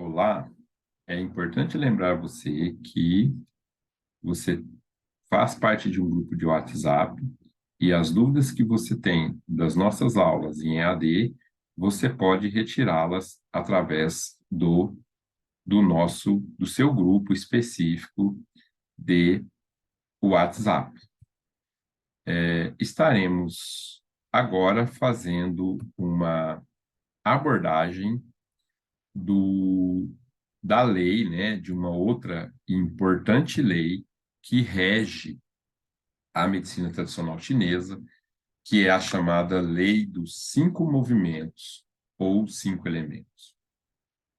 Olá, é importante lembrar você que você faz parte de um grupo de WhatsApp e as dúvidas que você tem das nossas aulas em EAD, você pode retirá-las através do seu grupo específico de WhatsApp. Estaremos agora fazendo uma abordagem do, da lei, né, de uma outra importante lei que rege a medicina tradicional chinesa, que é a chamada Lei dos Cinco Movimentos ou Cinco Elementos.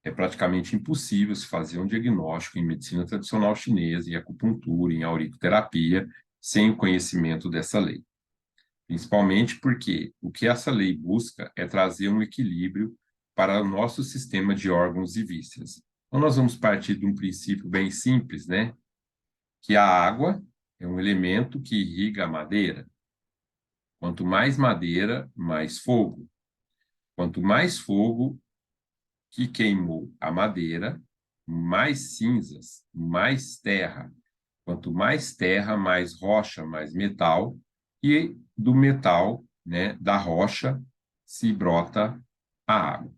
É praticamente impossível se fazer um diagnóstico em medicina tradicional chinesa, em acupuntura, em auriculoterapia, sem o conhecimento dessa lei. Principalmente porque o que essa lei busca é trazer um equilíbrio para o nosso sistema de órgãos e vísceras. Então, nós vamos partir de um princípio bem simples, né? Que a água é um elemento que irriga a madeira. Quanto mais madeira, mais fogo. Quanto mais fogo que queimou a madeira, mais cinzas, mais terra. Quanto mais terra, mais rocha, mais metal. E do metal, né, da rocha, se brota a água.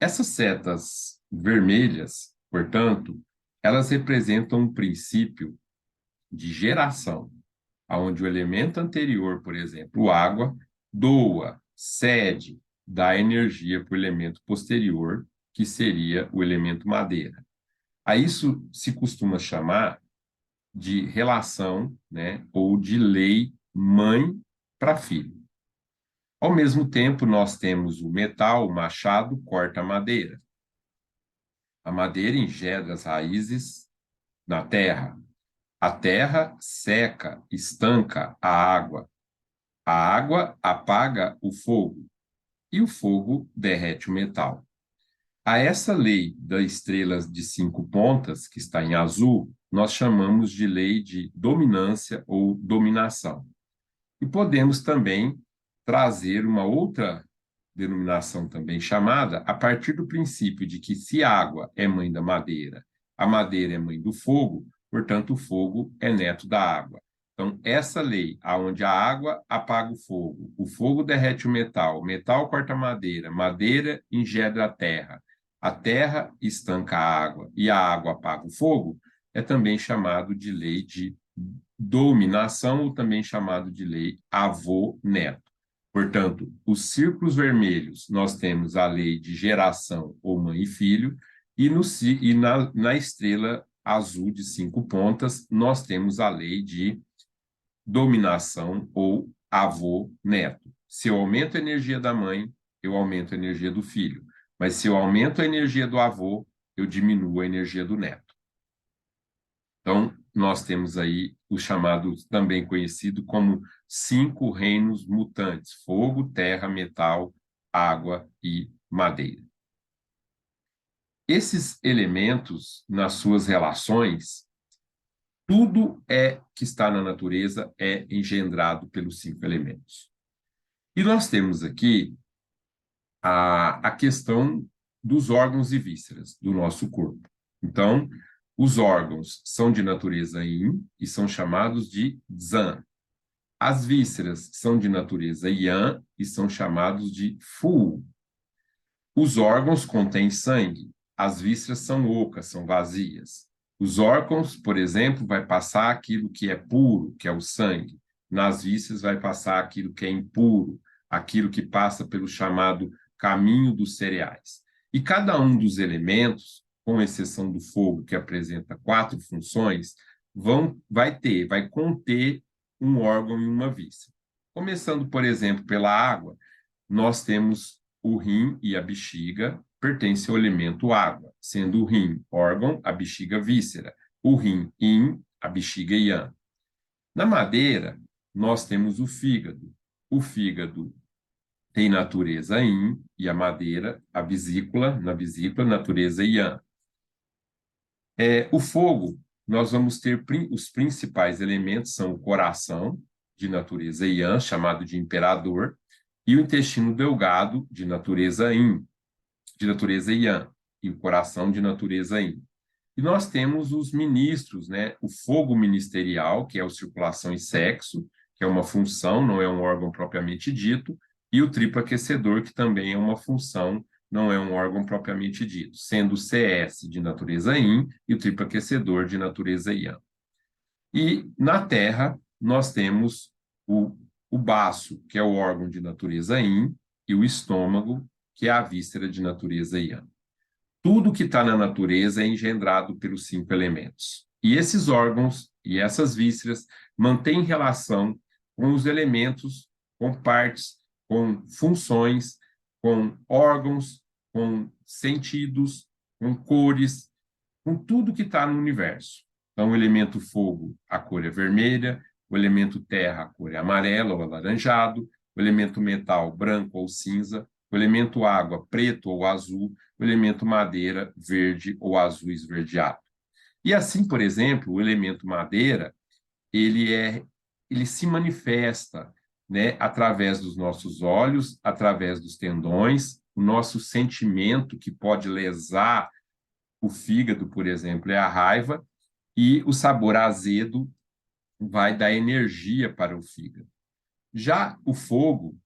Essas setas vermelhas, portanto, elas representam um princípio de geração, onde o elemento anterior, por exemplo, água, doa, cede, dá energia para o elemento posterior, que seria o elemento madeira. A isso se costuma chamar de relação, né, ou de lei mãe para filho. Ao mesmo tempo, nós temos o metal, o machado, corta a madeira. A madeira engendra as raízes na terra. A terra seca, estanca a água. A água apaga o fogo e o fogo derrete o metal. A essa lei das estrelas de 5 pontas, que está em azul, nós chamamos de lei de dominância ou dominação. E podemos também trazer uma outra denominação também chamada a partir do princípio de que se a água é mãe da madeira, a madeira é mãe do fogo, portanto o fogo é neto da água. Então, essa lei, onde a água apaga o fogo derrete o metal corta a madeira, madeira engendra a terra estanca a água e a água apaga o fogo, é também chamado de lei de dominação, ou também chamado de lei avô-neto. Portanto, os círculos vermelhos, nós temos a lei de geração ou mãe e filho, na estrela azul de 5 pontas, nós temos a lei de dominação ou avô-neto. Se eu aumento a energia da mãe, eu aumento a energia do filho. Mas se eu aumento a energia do avô, eu diminuo a energia do neto. Então, nós temos aí o chamado, também conhecido como 5 reinos mutantes: fogo, terra, metal, água e madeira. Esses elementos, nas suas relações, tudo que está na natureza é engendrado pelos 5 elementos. E nós temos aqui a questão dos órgãos e vísceras do nosso corpo. Então, os órgãos são de natureza Yin e são chamados de Zan. As vísceras são de natureza Yang e são chamados de Fu. Os órgãos contêm sangue. As vísceras são ocas, são vazias. Os órgãos, por exemplo, vai passar aquilo que é puro, que é o sangue. Nas vísceras vai passar aquilo que é impuro, aquilo que passa pelo chamado caminho dos cereais. E cada um dos elementos, com exceção do fogo, que apresenta 4 funções, vai conter um órgão e uma víscera. Começando, por exemplo, pela água, nós temos o rim e a bexiga, pertencem ao elemento água, sendo o rim órgão, a bexiga víscera, o rim yin, a bexiga yang. Na madeira, nós temos o fígado. O fígado tem natureza yin e a madeira, na vesícula, natureza yang. O fogo, nós vamos ter os principais elementos, são o coração, de natureza yang, chamado de imperador, e o intestino delgado, de natureza yin, de natureza yang. e o coração de natureza yin. E nós temos os ministros, né? O fogo ministerial, que é o circulação e sexo, que é uma função, não é um órgão propriamente dito, e o tripa-aquecedor, que também é uma função, não é um órgão propriamente dito, sendo o CS de natureza yin e o tripa-aquecedor de natureza yang. E na Terra, nós temos o baço, que é o órgão de natureza yin, e o estômago, que é a víscera de natureza yang. Tudo que está na natureza é engendrado pelos 5 elementos. E esses órgãos e essas vísceras mantêm relação com os elementos, com partes, com funções, com órgãos, com sentidos, com cores, com tudo que está no universo. Então, o elemento fogo, a cor é vermelha, o elemento terra, a cor é amarela ou alaranjado, o elemento metal, branco ou cinza, o elemento água, preto ou azul, o elemento madeira, verde ou azul esverdeado. E assim, por exemplo, o elemento madeira, ele se manifesta, né, através dos nossos olhos, através dos tendões, o nosso sentimento que pode lesar o fígado, por exemplo, é a raiva, e o sabor azedo vai dar energia para o fígado. Já o fogo,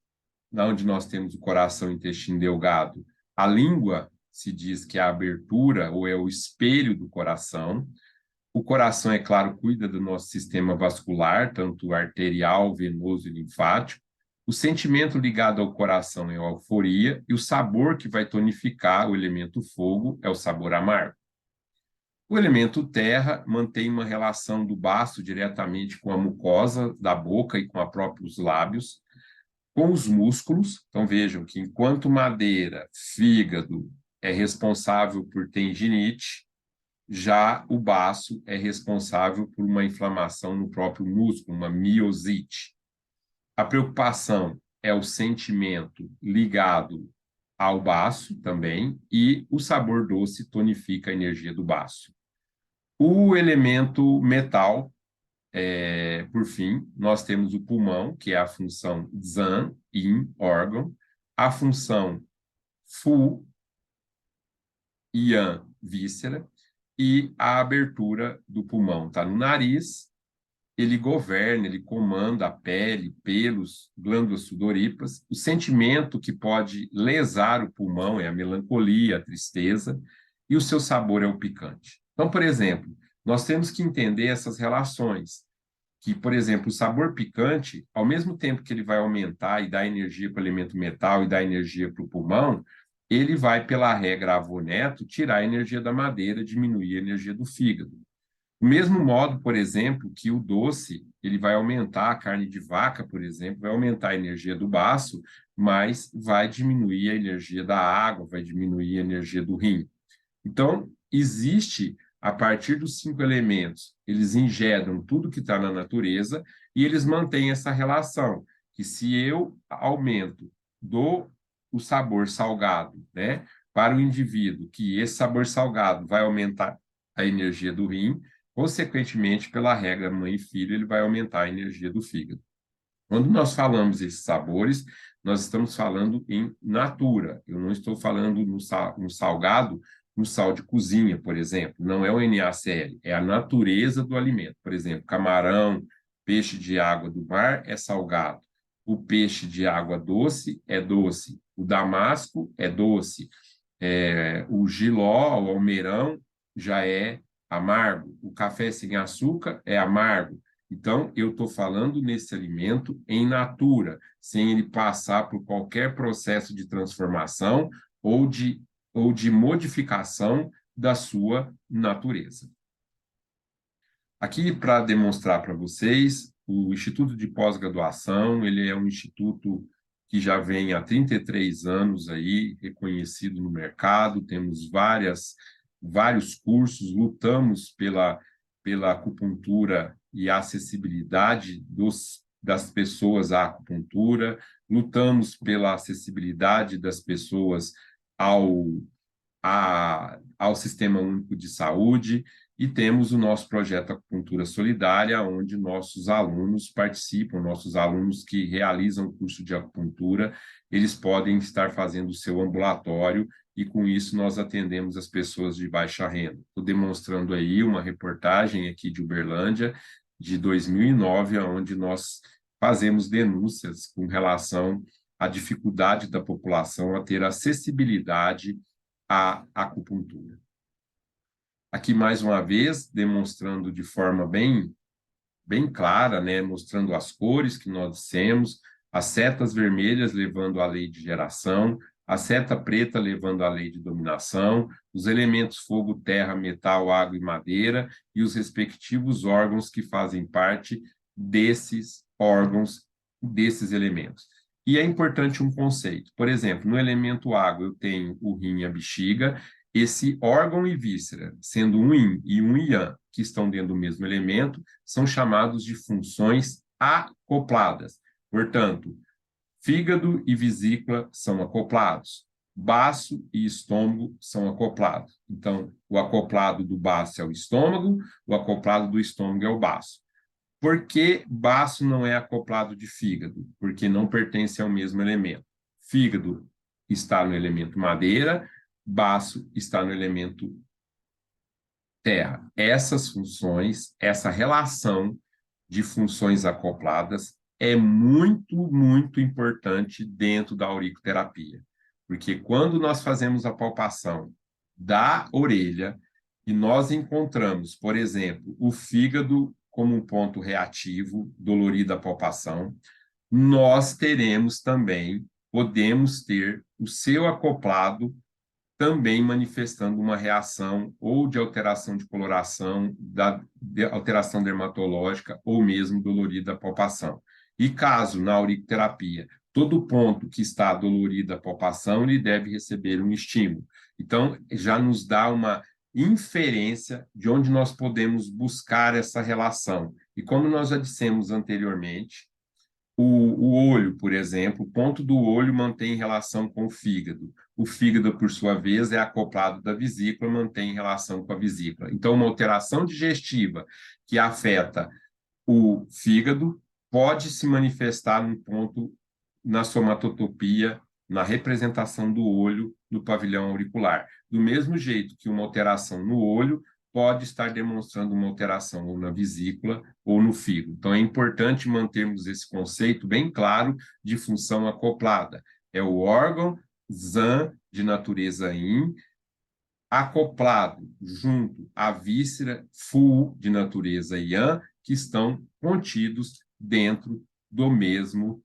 onde nós temos o coração e o intestino delgado, a língua se diz que é a abertura ou é o espelho do coração. O coração, é claro, cuida do nosso sistema vascular, tanto arterial, venoso e linfático. O sentimento ligado ao coração é a euforia, e o sabor que vai tonificar o elemento fogo é o sabor amargo. O elemento terra mantém uma relação do baço diretamente com a mucosa da boca e com os próprios lábios, com os músculos. Então vejam que enquanto madeira, fígado é responsável por tendinite, já o baço é responsável por uma inflamação no próprio músculo, uma miosite. A preocupação é o sentimento ligado ao baço também, e o sabor doce tonifica a energia do baço. O elemento metal, por fim, nós temos o pulmão, que é a função Zan, Yin, órgão, a função Fu, Yang, víscera, e a abertura do pulmão está no nariz, ele governa, ele comanda a pele, pelos, glândulas sudoríparas. O sentimento que pode lesar o pulmão é a melancolia, a tristeza, e o seu sabor é o picante. Então, por exemplo, nós temos que entender essas relações, que, por exemplo, o sabor picante, ao mesmo tempo que ele vai aumentar e dar energia para o elemento metal e dar energia para o pulmão, ele vai, pela regra Avoneto, tirar a energia da madeira, diminuir a energia do fígado. Do mesmo modo, por exemplo, que o doce, ele vai aumentar a carne de vaca, por exemplo, vai aumentar a energia do baço, mas vai diminuir a energia da água, vai diminuir a energia do rim. Então, existe, a partir dos 5 elementos, eles ingeram tudo que está na natureza e eles mantêm essa relação, que se eu aumento o sabor salgado, né, para o indivíduo, que esse sabor salgado vai aumentar a energia do rim, consequentemente, pela regra mãe e filho, ele vai aumentar a energia do fígado. Quando nós falamos esses sabores, nós estamos falando em natura. Eu não estou falando no salgado, no sal de cozinha, por exemplo. Não é o NaCl, é a natureza do alimento. Por exemplo, camarão, peixe de água do mar é salgado. O peixe de água doce é doce. O damasco é doce. O jiló, o almeirão, já é amargo. O café sem açúcar é amargo. Então, eu estou falando nesse alimento em natura, sem ele passar por qualquer processo de transformação ou de modificação da sua natureza. Aqui, para demonstrar para vocês, o Instituto de Pós-Graduação, ele é um instituto que já vem há 33 anos aí, reconhecido no mercado, temos vários cursos, lutamos pela acupuntura e a acessibilidade das pessoas à acupuntura, lutamos pela acessibilidade das pessoas ao Sistema Único de Saúde, E temos o nosso projeto Acupuntura Solidária, onde nossos alunos participam, nossos alunos que realizam o curso de acupuntura, eles podem estar fazendo o seu ambulatório e, com isso, nós atendemos as pessoas de baixa renda. Estou demonstrando aí uma reportagem aqui de Uberlândia, de 2009, onde nós fazemos denúncias com relação à dificuldade da população a ter acessibilidade à acupuntura. Aqui, mais uma vez, demonstrando de forma bem clara, né, mostrando as cores que nós dissemos, as setas vermelhas levando à lei de geração, a seta preta levando à lei de dominação, os elementos fogo, terra, metal, água e madeira, e os respectivos órgãos que fazem parte desses órgãos, desses elementos. E é importante um conceito. Por exemplo, no elemento água, eu tenho o rim e a bexiga. Esse órgão e víscera, sendo um yin e um yang, que estão dentro do mesmo elemento, são chamados de funções acopladas. Portanto, fígado e vesícula são acoplados. Baço e estômago são acoplados. Então, o acoplado do baço é o estômago, o acoplado do estômago é o baço. Por que baço não é acoplado de fígado? Porque não pertence ao mesmo elemento. Fígado está no elemento madeira, baço está no elemento terra. Essas funções, essa relação de funções acopladas é muito importante dentro da auriculoterapia. Porque quando nós fazemos a palpação da orelha e nós encontramos, por exemplo, o fígado como um ponto reativo, dolorido da palpação, nós teremos também, podemos ter o seu acoplado também manifestando uma reação ou de alteração de coloração, de alteração dermatológica ou mesmo dolorida a palpação. E caso na auriculoterapia todo ponto que está dolorido a palpação, ele deve receber um estímulo. Então, já nos dá uma inferência de onde nós podemos buscar essa relação. E como nós já dissemos anteriormente, o olho, por exemplo, o ponto do olho mantém relação com o fígado. O fígado, por sua vez, é acoplado da vesícula, mantém relação com a vesícula. Então, uma alteração digestiva que afeta o fígado pode se manifestar num ponto na somatotopia, na representação do olho no pavilhão auricular. Do mesmo jeito que uma alteração no olho pode estar demonstrando uma alteração ou na vesícula ou no fígado. Então, é importante mantermos esse conceito bem claro de função acoplada. É o órgão ZAN de natureza yin, acoplado junto à víscera Fu de natureza Yang, que estão contidos dentro do mesmo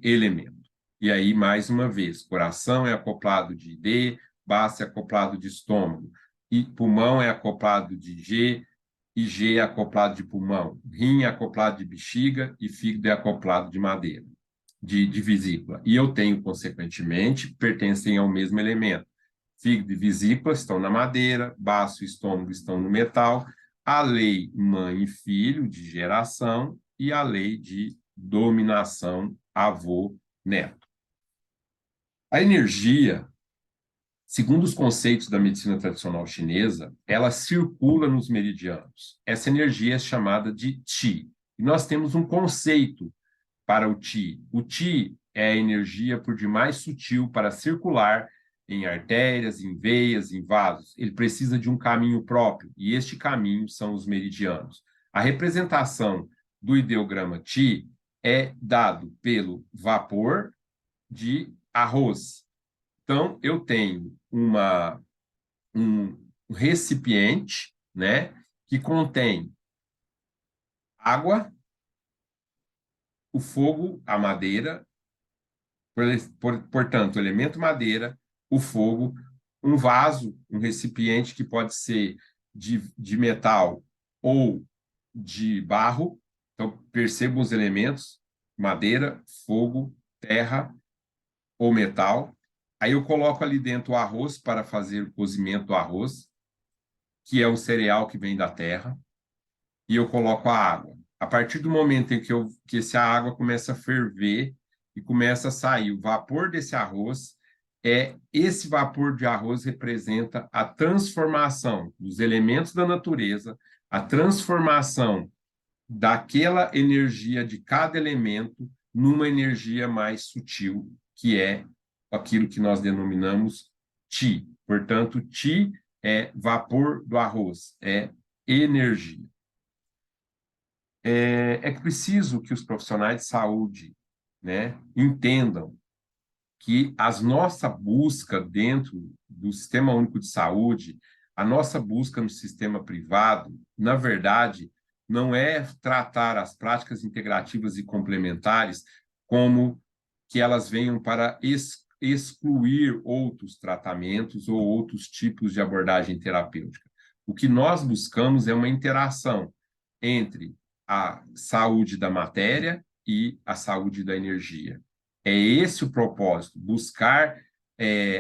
elemento. E aí, mais uma vez, coração é acoplado de D, baço é acoplado de estômago, e pulmão é acoplado de G, e G é acoplado de pulmão, rim é acoplado de bexiga e fígado é acoplado de madeira, de vesícula. E eu tenho, consequentemente, pertencem ao mesmo elemento. Fígado e vesícula estão na madeira, baço e estômago estão no metal, a lei mãe e filho de geração e a lei de dominação avô-neto. A energia, segundo os conceitos da medicina tradicional chinesa, ela circula nos meridianos. Essa energia é chamada de Qi. E nós temos um conceito para o Qi. O Qi é a energia por demais sutil para circular em artérias, em veias, em vasos. Ele precisa de um caminho próprio, e este caminho são os meridianos. A representação do ideograma Qi é dado pelo vapor de arroz. Então, eu tenho um recipiente, né, que contém água, o fogo, a madeira, portanto, o elemento madeira, o fogo, um vaso, um recipiente que pode ser de metal ou de barro. Então, percebam os elementos: madeira, fogo, terra ou metal. Aí eu coloco ali dentro o arroz para fazer o cozimento do arroz, que é um cereal que vem da terra, e eu coloco a água. A partir do momento em que essa água começa a ferver e começa a sair o vapor desse arroz, esse vapor de arroz representa a transformação dos elementos da natureza, a transformação daquela energia de cada elemento numa energia mais sutil, que é aquilo que nós denominamos Ti. Portanto, Ti é vapor do arroz, é energia. É preciso que os profissionais de saúde, né, entendam que a nossa busca dentro do Sistema Único de Saúde, a nossa busca no sistema privado, na verdade, não é tratar as práticas integrativas e complementares como que elas venham para excluir outros tratamentos ou outros tipos de abordagem terapêutica. O que nós buscamos é uma interação entre a saúde da matéria e a saúde da energia. É esse o propósito, buscar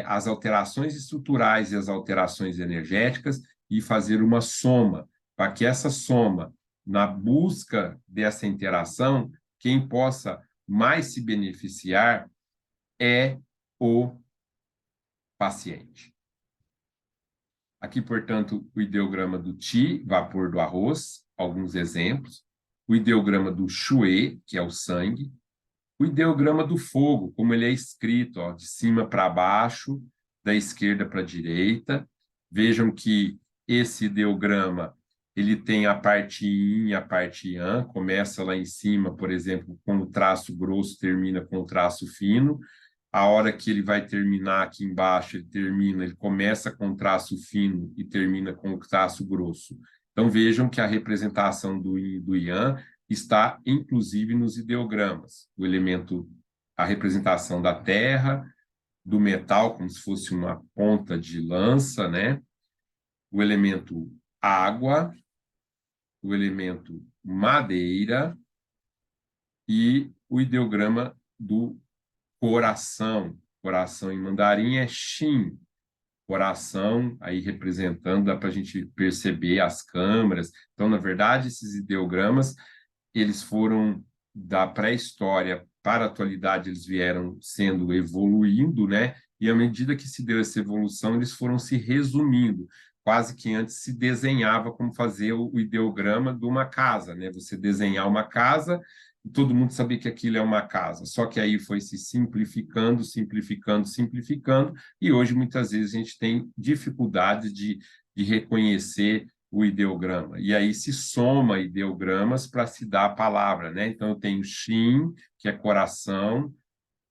as alterações estruturais e as alterações energéticas e fazer uma soma, para que essa soma, na busca dessa interação, quem possa mais se beneficiar é o paciente. Aqui, portanto, o ideograma do Ti, vapor do arroz, alguns exemplos. O ideograma do Xue, que é o sangue. O ideograma do fogo, como ele é escrito, ó, de cima para baixo, da esquerda para a direita. Vejam que esse ideograma ele tem a parte Yin e a parte Yang, começa lá em cima, por exemplo, com o traço grosso, termina com o traço fino. A hora que ele vai terminar aqui embaixo, ele começa com o traço fino e termina com o traço grosso. Então vejam que a representação do Yin e do Yang está inclusive nos ideogramas. O elemento, a representação da terra, do metal, como se fosse uma ponta de lança, né? O elemento água, o elemento madeira e o ideograma do coração. Coração em mandarim é Xin. Coração, aí representando, dá para a gente perceber as câmaras. Então, na verdade, esses ideogramas eles foram da pré-história para a atualidade, eles vieram sendo evoluindo, né? E à medida que se deu essa evolução, eles foram se resumindo. Quase que antes se desenhava como fazer o ideograma de uma casa, né? Você desenhar uma casa e todo mundo sabia que aquilo é uma casa. Só que aí foi se simplificando, simplificando, simplificando, e hoje muitas vezes a gente tem dificuldade de reconhecer o ideograma. E aí se soma ideogramas para se dar a palavra, né? Então eu tenho Shin, que é coração,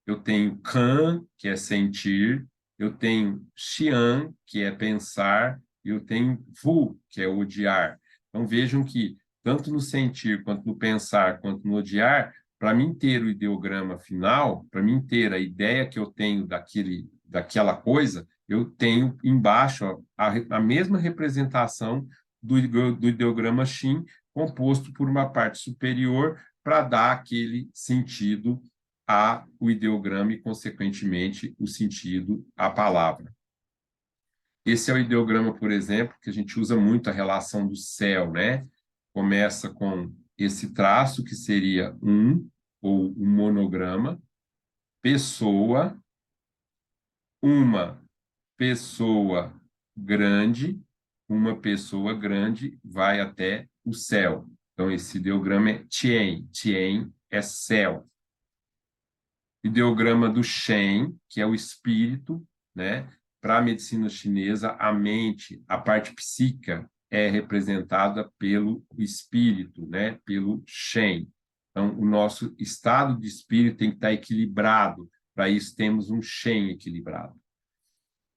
eu tenho Kan, que é sentir, eu tenho Xian, que é pensar, e eu tenho Vu, que é odiar. Então vejam que tanto no sentir, quanto no pensar, quanto no odiar, para mim ter o ideograma final, para mim ter a ideia que eu tenho daquela coisa, eu tenho embaixo ó, a mesma representação do ideograma Shin, composto por uma parte superior para dar aquele sentido o ideograma e, consequentemente, o sentido à palavra. Esse é o ideograma, por exemplo, que a gente usa muito a relação do céu, né? Começa com esse traço, que seria ou um monograma, pessoa, uma pessoa uma pessoa grande vai até o céu. Então, esse ideograma é Tien. Tien é céu. Ideograma do Shen, que é o espírito, né? Para a medicina chinesa, a mente, a parte psíquica, é representada pelo espírito, né? Pelo Shen. Então, o nosso estado de espírito tem que estar equilibrado. Para isso, temos um Shen equilibrado.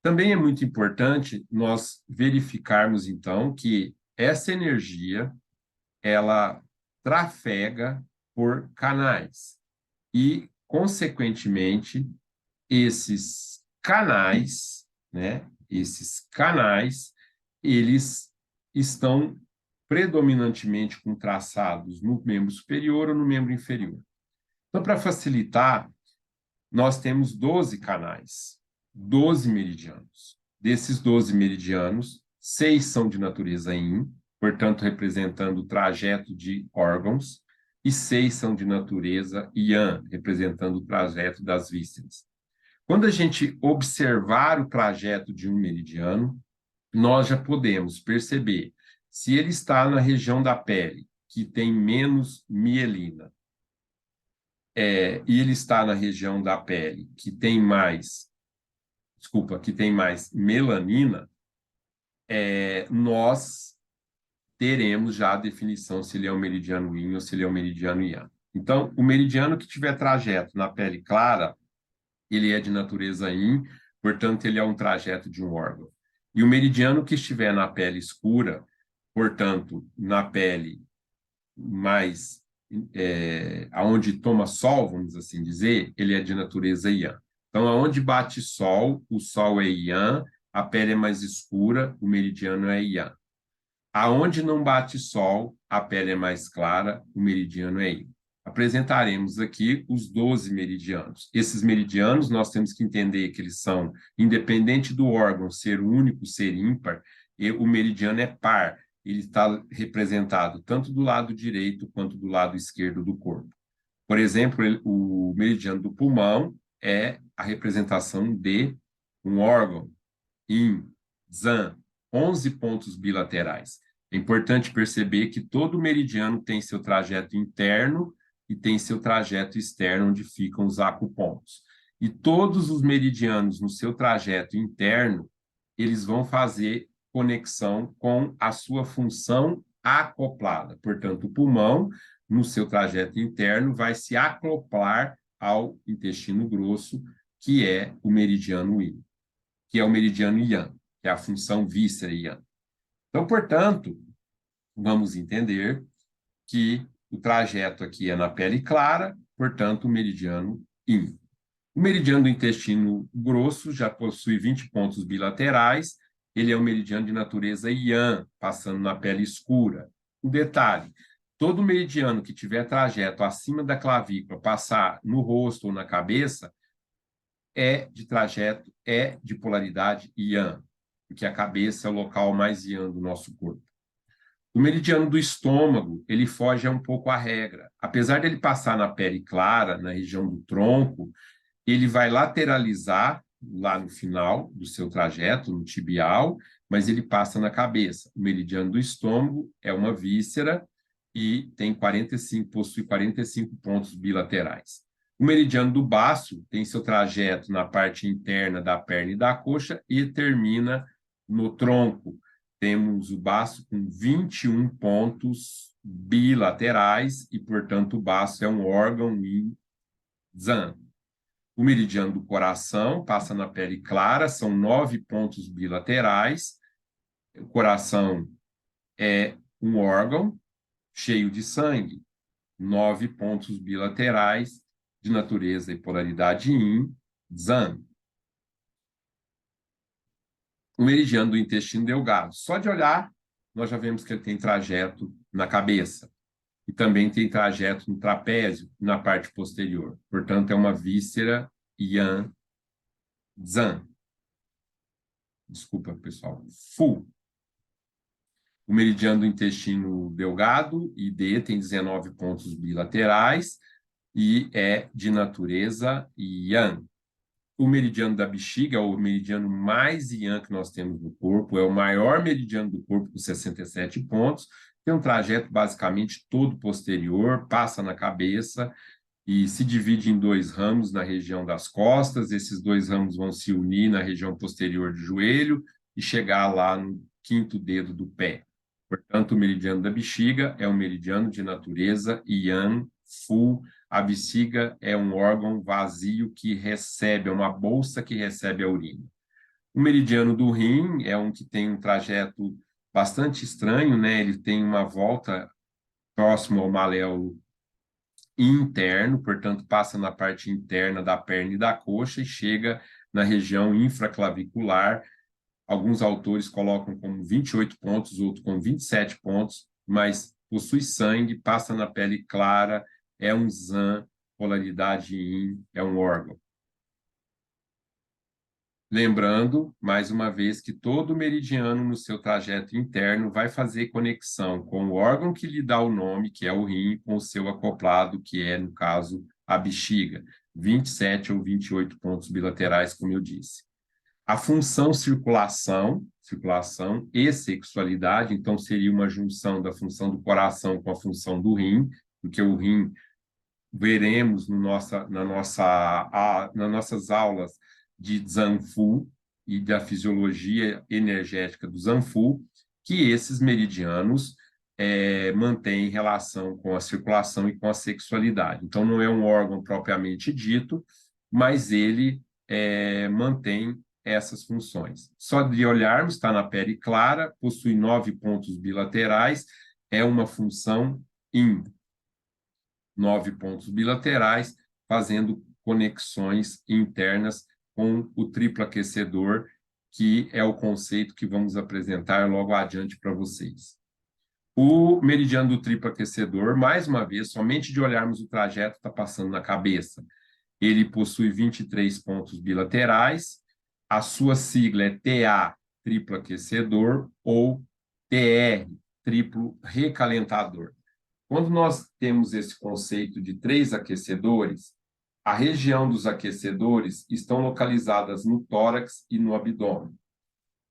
Também é muito importante nós verificarmos, então, que essa energia, ela trafega por canais. E, consequentemente, esses canais, né? Esses canais, eles estão predominantemente com traçados no membro superior ou no membro inferior. Então, para facilitar, nós temos 12 canais, 12 meridianos. Desses 12 meridianos, 6 são de natureza Yin, portanto, representando o trajeto de órgãos, e 6 são de natureza Yang, representando o trajeto das vísceras. Quando a gente observar o trajeto de um meridiano, nós já podemos perceber se ele está na região da pele, que tem menos mielina, e ele está na região da pele, que tem mais, desculpa, que tem mais melanina, nós teremos já a definição se ele é um meridiano yin ou se ele é um meridiano yang. Então, o meridiano que tiver trajeto na pele clara, ele é de natureza yin, portanto, ele é um trajeto de um órgão. E o meridiano que estiver na pele escura, portanto, na pele mais aonde toma sol, vamos assim dizer, ele é de natureza yang. Então, aonde bate sol, o sol é yang, a pele é mais escura, o meridiano é yang. Aonde não bate sol, a pele é mais clara, o meridiano é yin. Apresentaremos aqui os 12 meridianos. Esses meridianos, nós temos que entender que eles são, independente do órgão ser único, ser ímpar, e o meridiano é par. Ele está representado tanto do lado direito quanto do lado esquerdo do corpo. Por exemplo, o meridiano do pulmão é a representação de um órgão, yin, zan, 11 pontos bilaterais. É importante perceber que todo meridiano tem seu trajeto interno e tem seu trajeto externo, onde ficam os acupontos. E todos os meridianos no seu trajeto interno, eles vão fazer conexão com a sua função acoplada. Portanto, o pulmão, no seu trajeto interno, vai se acoplar ao intestino grosso, que é o meridiano yin, que é o meridiano yang, que é a função víscera yang. Então, portanto, vamos entender que o trajeto aqui é na pele clara, portanto, o meridiano yin. O meridiano do intestino grosso já possui 20 pontos bilaterais, ele é um meridiano de natureza yang, passando na pele escura. Um detalhe, todo meridiano que tiver trajeto acima da clavícula, passar no rosto ou na cabeça, é de trajeto, é de polaridade yang, porque a cabeça é o local mais yang do nosso corpo. O meridiano do estômago, ele foge um pouco à regra. Apesar dele passar na pele clara, na região do tronco, ele vai lateralizar lá no final do seu trajeto, no tibial, mas ele passa na cabeça. O meridiano do estômago é uma víscera e possui 45 pontos bilaterais. O meridiano do baço tem seu trajeto na parte interna da perna e da coxa e termina no tronco. Temos o baço com 21 pontos bilaterais e, portanto, o baço é um órgão yin zan. O meridiano do coração passa na pele clara, são 9 pontos bilaterais. O coração é um órgão cheio de sangue, 9 pontos bilaterais de natureza e polaridade yin, zan. O meridiano do intestino delgado. Só de olhar, nós já vemos que ele tem trajeto na cabeça. E também tem trajeto no trapézio, na parte posterior. Portanto, é uma víscera yang, zan. Desculpa, pessoal. Fu. O meridiano do intestino delgado, ID, tem 19 pontos bilaterais e é de natureza yang. O meridiano da bexiga, o meridiano mais yang que nós temos no corpo, é o maior meridiano do corpo, com 67 pontos, tem um trajeto basicamente todo posterior, passa na cabeça e se divide em 2 ramos na região das costas. Esses 2 ramos vão se unir na região posterior do joelho e chegar lá no 5º dedo do pé. Portanto, o meridiano da bexiga é um meridiano de natureza yang, fu. A bexiga é um órgão vazio que recebe, é uma bolsa que recebe a urina. O meridiano do rim é um que tem um trajeto bastante estranho, né? Ele tem uma volta próximo ao maléolo interno, portanto, passa na parte interna da perna e da coxa e chega na região infraclavicular. Alguns autores colocam como 28 pontos, outros com 27 pontos, mas possui sangue, passa na pele clara, é um zan, polaridade yin, é um órgão. Lembrando, mais uma vez, que todo meridiano no seu trajeto interno vai fazer conexão com o órgão que lhe dá o nome, que é o rim, com o seu acoplado, que é, no caso, a bexiga. 27 ou 28 pontos bilaterais, como eu disse. A função circulação e sexualidade, então seria uma junção da função do coração com a função do rim, porque o rim veremos no nas nossas aulas de Zanfu e da fisiologia energética do Zanfu, que esses meridianos mantêm relação com a circulação e com a sexualidade. Então, não é um órgão propriamente dito, mas ele mantém essas funções. Só de olharmos, está na pele clara, possui 9 pontos bilaterais, é uma função yin. 9 pontos bilaterais, fazendo conexões internas com o triplo aquecedor, que é o conceito que vamos apresentar logo adiante para vocês. O meridiano do triplo aquecedor, mais uma vez, somente de olharmos o trajeto, está passando na cabeça. Ele possui 23 pontos bilaterais, a sua sigla é TA, triplo aquecedor, ou TR, triplo recalentador. Quando nós temos esse conceito de 3 aquecedores, a região dos aquecedores estão localizadas no tórax e no abdômen.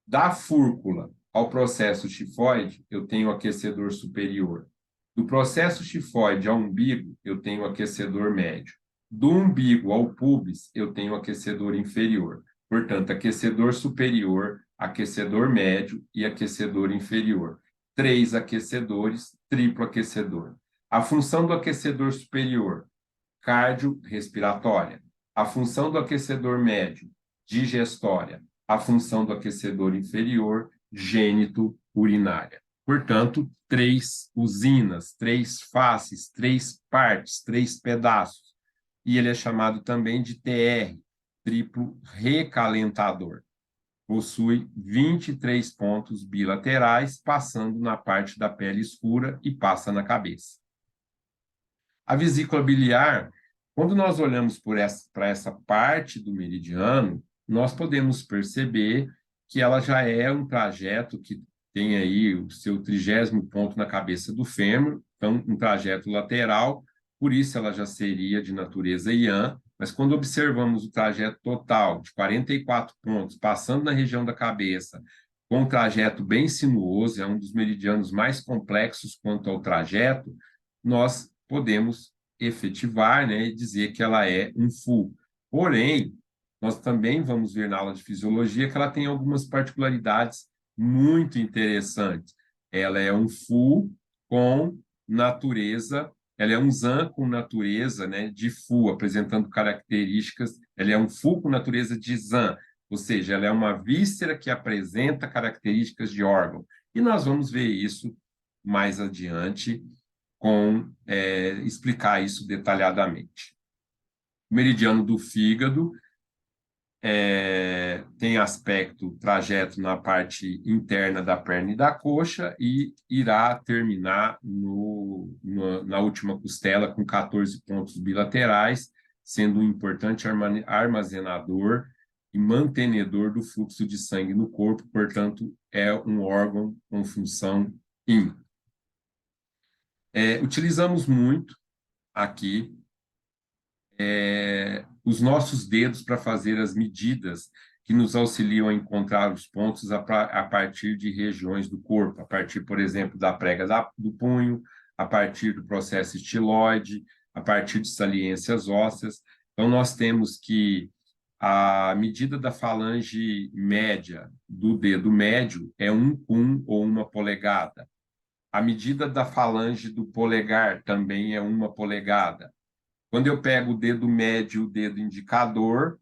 Da fúrcula ao processo tifoide, eu tenho aquecedor superior. Do processo tifoide ao umbigo, eu tenho aquecedor médio. Do umbigo ao púbis, eu tenho aquecedor inferior. Portanto, aquecedor superior, aquecedor médio e aquecedor inferior. 3 aquecedores, triplo aquecedor. A função do aquecedor superior, cardiorrespiratória. A função do aquecedor médio, digestória. A função do aquecedor inferior, gênito-urinária. Portanto, 3 usinas, 3 faces, 3 partes, 3 pedaços. E ele é chamado também de TR, triplo recalentador. Possui 23 pontos bilaterais, passando na parte da pele escura e passa na cabeça. A vesícula biliar, quando nós olhamos para essa parte do meridiano, nós podemos perceber que ela já é um trajeto que tem aí o seu 30º ponto na cabeça do fêmur, então um trajeto lateral, por isso ela já seria de natureza Yang, mas quando observamos o trajeto total de 44 pontos, passando na região da cabeça, com um trajeto bem sinuoso, é um dos meridianos mais complexos quanto ao trajeto, nós podemos efetivar, né, e dizer que ela é um Fu. Porém, nós também vamos ver na aula de fisiologia que ela tem algumas particularidades muito interessantes. Ela é um Fu com natureza, ela é um Zan com natureza, né, de Fu, apresentando características, ela é um Fu com natureza de Zan, ou seja, ela é uma víscera que apresenta características de órgão. E nós vamos ver isso mais adiante com explicar isso detalhadamente. O meridiano do fígado tem aspecto trajeto na parte interna da perna e da coxa e irá terminar na última costela com 14 pontos bilaterais, sendo um importante armazenador e mantenedor do fluxo de sangue no corpo, portanto, é um órgão com função yin. Utilizamos muito aqui os nossos dedos para fazer as medidas que nos auxiliam a encontrar os pontos a partir de regiões do corpo, a partir, por exemplo, da prega do punho, a partir do processo estiloide, a partir de saliências ósseas. Então, nós temos que a medida da falange média do dedo médio é 1 cum ou 1 polegada. A medida da falange do polegar também é 1 polegada. Quando eu pego o dedo médio e o dedo indicador,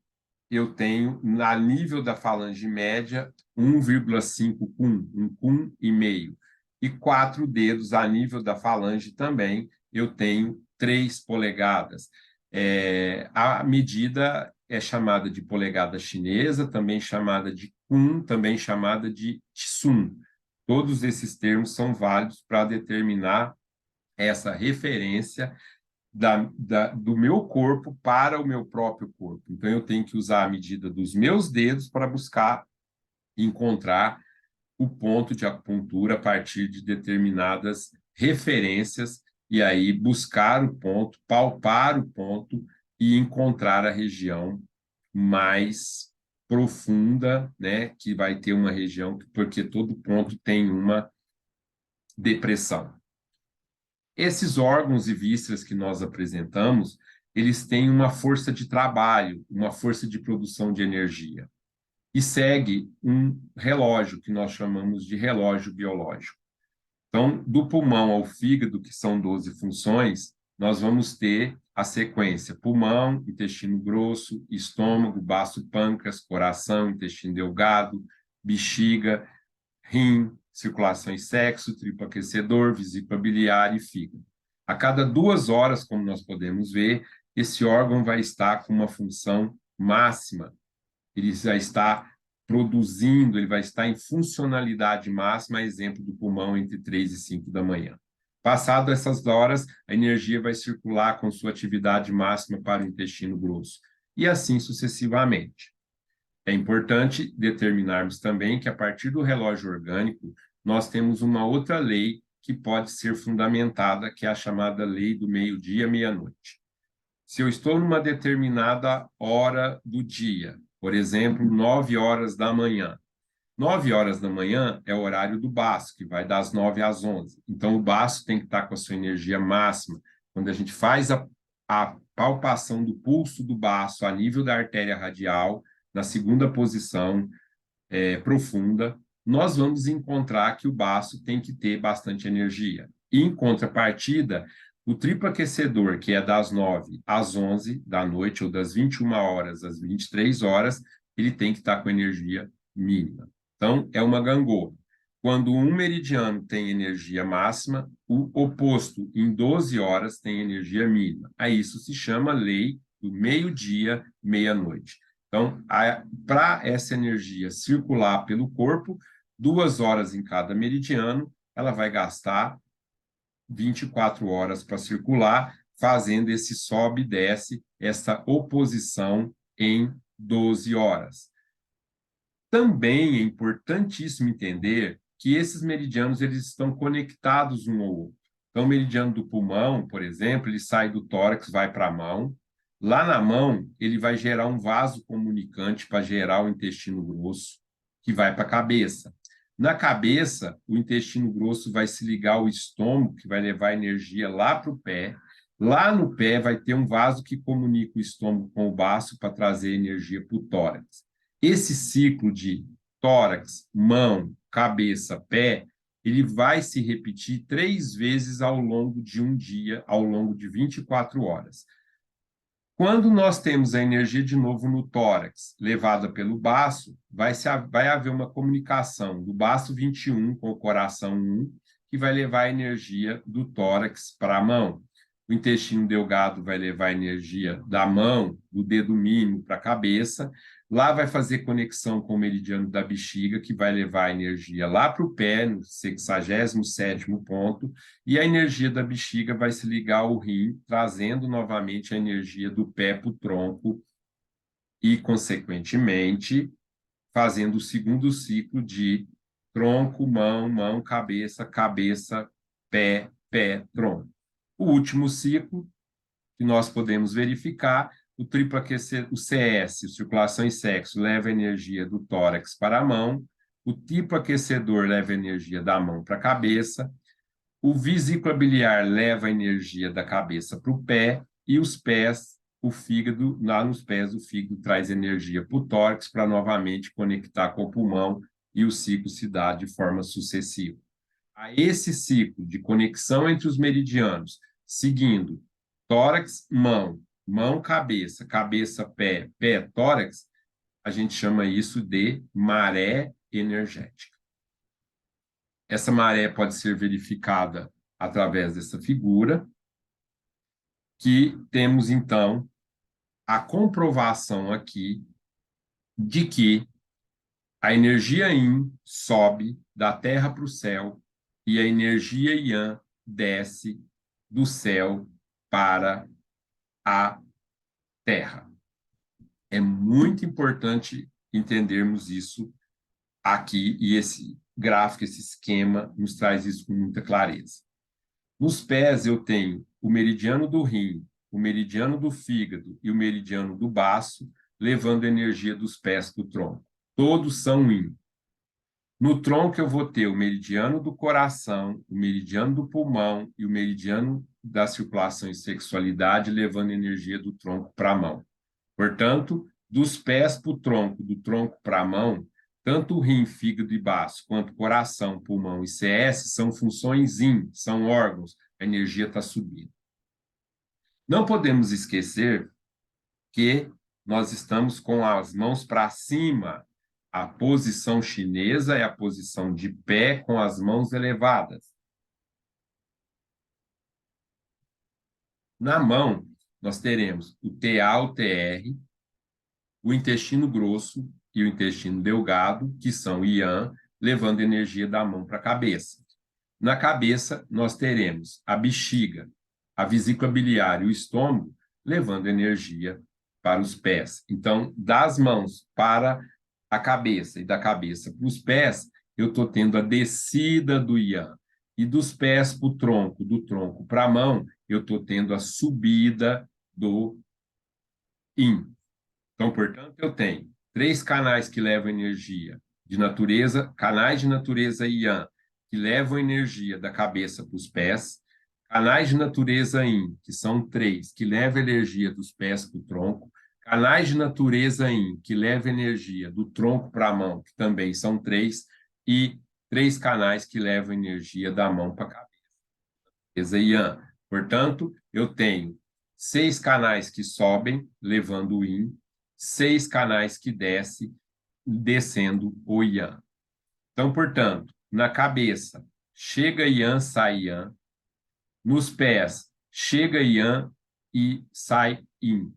eu tenho, a nível da falange média, 1,5 cum, 1 cum e meio. E 4 dedos a nível da falange também, eu tenho 3 polegadas. A medida é chamada de polegada chinesa, também chamada de cum, também chamada de tsum. Todos esses termos são válidos para determinar essa referência do meu corpo para o meu próprio corpo. Então, eu tenho que usar a medida dos meus dedos para buscar encontrar o ponto de acupuntura a partir de determinadas referências e aí buscar o ponto, palpar o ponto e encontrar a região mais profunda, né, que vai ter uma região, porque todo ponto tem uma depressão. Esses órgãos e vísceras que nós apresentamos, eles têm uma força de trabalho, uma força de produção de energia, e segue um relógio que nós chamamos de relógio biológico. Então, do pulmão ao fígado, que são 12 funções, nós vamos ter a sequência: pulmão, intestino grosso, estômago, baço, pâncreas, coração, intestino delgado, bexiga, rim, circulação e sexo, triplo aquecedor, vesícula biliar e fígado. A cada 2 horas, como nós podemos ver, esse órgão vai estar com uma função máxima, ele já está produzindo, ele vai estar em funcionalidade máxima, exemplo do pulmão entre 3 e 5 da manhã. Passado essas horas, a energia vai circular com sua atividade máxima para o intestino grosso, e assim sucessivamente. É importante determinarmos também que, a partir do relógio orgânico, nós temos uma outra lei que pode ser fundamentada, que é a chamada lei do meio-dia, meia-noite. Se eu estou numa determinada hora do dia, por exemplo, 9 horas da manhã. 9 horas da manhã é o horário do baço, que vai das 9 às 11. Então, o baço tem que estar com a sua energia máxima. Quando a gente faz a palpação do pulso do baço a nível da artéria radial, na segunda posição, profunda, nós vamos encontrar que o baço tem que ter bastante energia. E, em contrapartida, o triplo aquecedor, que é das 9 às 11 da noite, ou das 21 horas às 23 horas, ele tem que estar com energia mínima. Então, é uma gangorra. Quando um meridiano tem energia máxima, o oposto, em 12 horas, tem energia mínima. A isso se chama lei do meio-dia, meia-noite. Então, para essa energia circular pelo corpo, 2 horas em cada meridiano, ela vai gastar 24 horas para circular, fazendo esse sobe e desce, essa oposição em 12 horas. Também é importantíssimo entender que esses meridianos eles estão conectados um ao outro. Então, o meridiano do pulmão, por exemplo, ele sai do tórax, vai para a mão. Lá na mão, ele vai gerar um vaso comunicante para gerar o intestino grosso, que vai para a cabeça. Na cabeça, o intestino grosso vai se ligar ao estômago, que vai levar energia lá para o pé. Lá no pé vai ter um vaso que comunica o estômago com o baço para trazer energia para o tórax. Esse ciclo de tórax, mão, cabeça, pé, ele vai se repetir 3 vezes ao longo de um dia, ao longo de 24 horas. Quando nós temos a energia de novo no tórax, levada pelo baço, vai haver uma comunicação do baço 21 com o coração 1, que vai levar a energia do tórax para a mão. O intestino delgado vai levar a energia da mão, do dedo mínimo para a cabeça. Lá vai fazer conexão com o meridiano da bexiga, que vai levar a energia lá para o pé, no 67º ponto, e a energia da bexiga vai se ligar ao rim, trazendo novamente a energia do pé para o tronco e, consequentemente, fazendo o segundo ciclo de tronco, mão, mão, cabeça, cabeça, pé, pé, tronco. O último ciclo que nós podemos verificar, o triplo aquecedor, o CS, circulação e sexo, leva energia do tórax para a mão, o triplo aquecedor leva energia da mão para a cabeça, o vesícula biliar leva a energia da cabeça para o pé, e os pés, o fígado, lá nos pés, o fígado traz energia para o tórax para novamente conectar com o pulmão, e o ciclo se dá de forma sucessiva. A esse ciclo de conexão entre os meridianos, seguindo tórax, mão, mão, cabeça, cabeça, pé, pé, tórax, a gente chama isso de maré energética. Essa maré pode ser verificada através dessa figura, que temos, então, a comprovação aqui de que a energia Yin sobe da Terra para o céu e a energia Yang desce do céu para a Terra. É muito importante entendermos isso aqui, e esse gráfico, esse esquema, nos traz isso com muita clareza. Nos pés, eu tenho o meridiano do rim, o meridiano do fígado e o meridiano do baço, levando energia dos pés para o tronco. Todos são yin. No tronco, eu vou ter o meridiano do coração, o meridiano do pulmão e o meridiano da circulação e sexualidade, levando energia do tronco para a mão. Portanto, dos pés para o tronco, do tronco para a mão, tanto o rim, fígado e baço, quanto coração, pulmão e CS são funções yin, são órgãos, a energia está subindo. Não podemos esquecer que nós estamos com as mãos para cima. A posição chinesa é a posição de pé com as mãos elevadas. Na mão, nós teremos o TA, o TR, o intestino grosso e o intestino delgado, que são Yang, levando energia da mão para a cabeça. Na cabeça, nós teremos a bexiga, a vesícula biliar e o estômago, levando energia para os pés. Então, das mãos para a cabeça e da cabeça para os pés, eu estou tendo a descida do Yang. E dos pés para o tronco, do tronco para a mão, eu estou tendo a subida do Yin. Então, portanto, eu tenho 3 canais que levam energia de natureza, canais de natureza Yang, que levam energia da cabeça para os pés, canais de natureza Yin, que são 3, que levam energia dos pés para o tronco, canais de natureza Yin, que levam energia do tronco para a mão, que também são 3, e 3 canais que levam energia da mão para a cabeça. Yang. Portanto, eu tenho 6 canais que sobem, levando o Yin, 6 canais que descem, descendo o Yang. Então, portanto, na cabeça, chega Yang, sai Yang. Nos pés, chega Yang e sai Yin.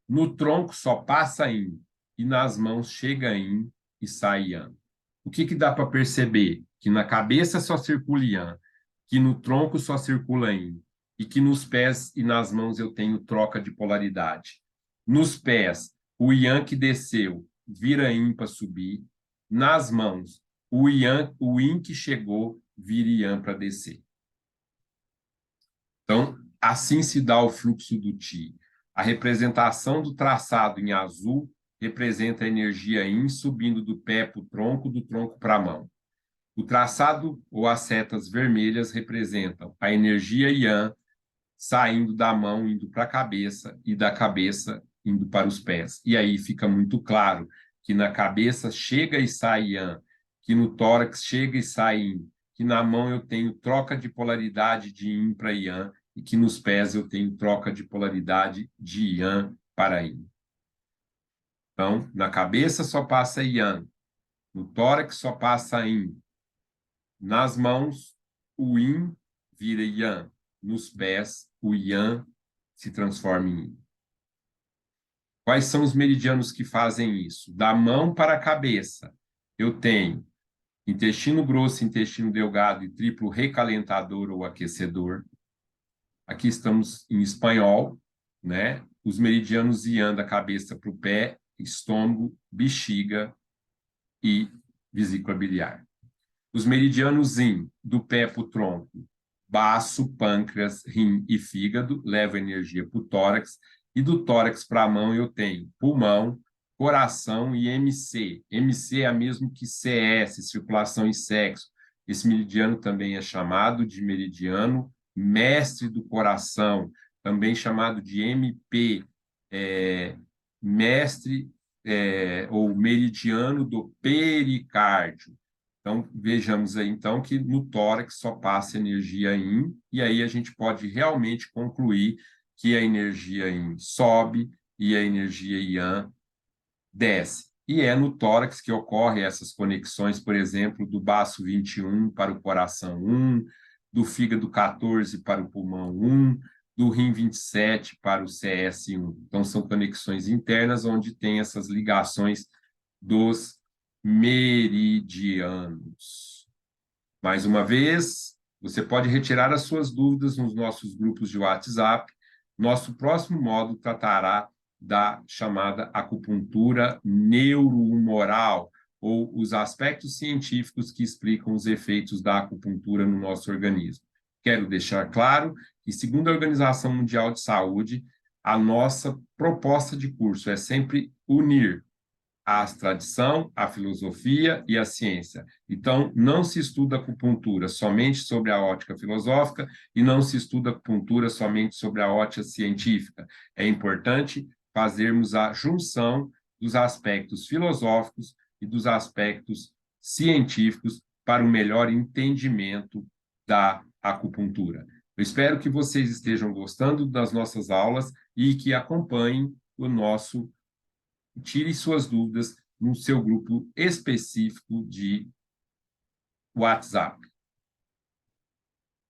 No tronco, só passa Yin. E nas mãos, chega Yin e sai Yang. O que dá para perceber? Que na cabeça só circula Yang, que no tronco só circula Yin, e que nos pés e nas mãos eu tenho troca de polaridade. Nos pés, o Yang que desceu vira Yin para subir. Nas mãos, o Yin que chegou vira Yang para descer. Então, assim se dá o fluxo do Qi. A representação do traçado em azul representa a energia Yin subindo do pé para o tronco, do tronco para a mão. O traçado ou as setas vermelhas representam a energia Yang saindo da mão, indo para a cabeça, e da cabeça indo para os pés. E aí fica muito claro que na cabeça chega e sai Yang, que no tórax chega e sai Yin, que na mão eu tenho troca de polaridade de Yin para Yang, e que nos pés eu tenho troca de polaridade de Yang para Yin. Então, na cabeça só passa Yang, no tórax só passa Yin, nas mãos o Yin vira Yang, nos pés o Yang se transforma em Yin. Quais são os meridianos que fazem isso? Da mão para a cabeça, eu tenho intestino grosso, intestino delgado e triplo recalentador ou aquecedor. Aqui estamos em espanhol, né? Os meridianos Yang da cabeça para o pé, estômago, bexiga e vesícula biliar. Os meridianos Yin do pé para o tronco, baço, pâncreas, rim e fígado, levam energia para o tórax. E do tórax para a mão eu tenho pulmão, coração e MC. MC é a mesmo que CS, circulação e sexo. Esse meridiano também é chamado de meridiano mestre do coração, também chamado de MP, mestre ou meridiano do pericárdio. Então, vejamos aí, então, que no tórax só passa energia Yin, e aí a gente pode realmente concluir que a energia Yin sobe e a energia Yang desce. E é no tórax que ocorrem essas conexões, por exemplo, do baço 21 para o coração 1, do fígado 14 para o pulmão 1, do rim 27 para o CS1. Então, são conexões internas onde tem essas ligações dos meridianos. Mais uma vez, você pode retirar as suas dúvidas nos nossos grupos de WhatsApp. Nosso próximo módulo tratará da chamada acupuntura neurohumoral, ou os aspectos científicos que explicam os efeitos da acupuntura no nosso organismo. Quero deixar claro que, segundo a Organização Mundial de Saúde, A nossa proposta de curso é sempre unir a tradição, a filosofia e a ciência. Então, não se estuda acupuntura somente sobre a ótica filosófica e não se estuda acupuntura somente sobre a ótica científica. É importante fazermos a junção dos aspectos filosóficos e dos aspectos científicos para o melhor entendimento da acupuntura. Eu espero que vocês estejam gostando das nossas aulas e que acompanhem o nosso tire suas dúvidas no seu grupo específico de WhatsApp.